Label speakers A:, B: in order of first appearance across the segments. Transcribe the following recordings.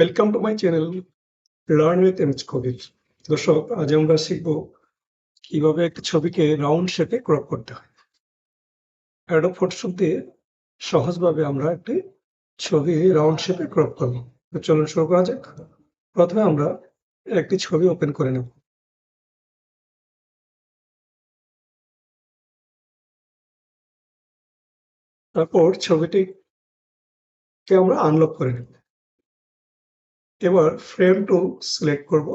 A: Welcome to my channel learn with MH Kabir. দর্শক, আজ আমরা শিখব কিভাবে একটি ছবিকে রাউন্ড শেপে ক্রপ করতে হয়। অ্যাডোব ফটোশপ দিয়ে সহজভাবে আমরা একটি ছবি রাউন্ড শেপে ক্রপ করব। তো চলুন শুরু করা যাক। প্রথমে আমরা একটি ছবি ওপেন করে নেব। তারপর ছবিটিকে আমরা আনলক করে নেব। এবার ফ্রেম টু সিলেক্ট করব।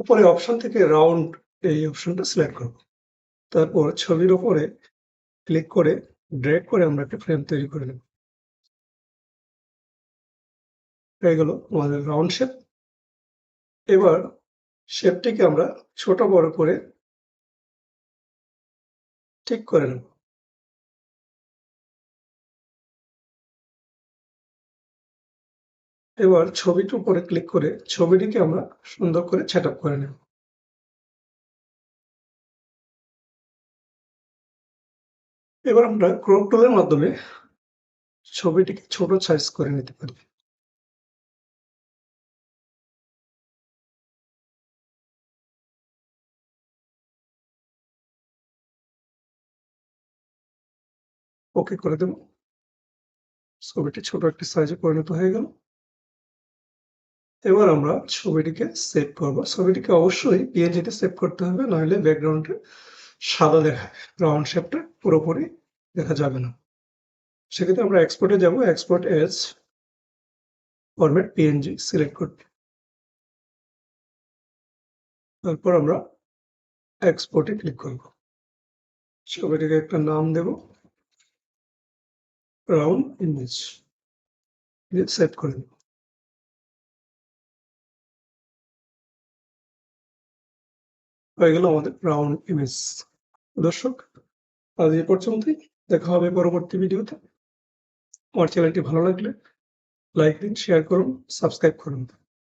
A: উপরে অপশন থেকে রাউন্ড এই অপশনটা সিলেক্ট করব। তারপর ছবির উপরে ক্লিক করে ড্র্যাগ করে আমরা একটা ফ্রেম তৈরি করে নেব। হয়ে গেল আমাদের রাউন্ড শেপ। এবার শেপটিকে আমরা ছোট বড় করে ঠিক করে নেব। এবার ছবিটির উপরে ক্লিক করে ছবিটিকে আমরা সুন্দর করে সেট আপ করে নেব। এবার আমরা ক্রপ টুলের মাধ্যমে ছবিটিকে ছোট সাইজ করে নিতে পারি। ওকে করে দেব। ছবিটি ছোট একটি সাইজে পরিণত হয়ে গেল। এবার আমরা ছবিটিকে সেভ করব। ছবিটিকে অবশ্যই পিএনজিতে সেভ করতে হবে, নইলে ব্যাকগ্রাউন্ডে সাদা দেখায়, রাউন্ড শেপটা পুরোপুরি দেখা যাবে না। সেক্ষেত্রে আমরা এক্সপোর্টে যাব, export as format PNG select করব। তারপর আমরা এক্সপোর্টে ক্লিক করব। ছবিটিকে একটা নাম দেব, রাউন্ড ইমেজ, দিয়ে সেভ করে দেব। হয়ে গেল আমাদের রাউন্ড ইমেজ। দর্শক, আজ এই পর্যন্তই। দেখা হবে পরবর্তী ভিডিওতে। আমার চ্যানেলটি ভালো লাগলে লাইক দিন, শেয়ার করুন, সাবস্ক্রাইব করুন।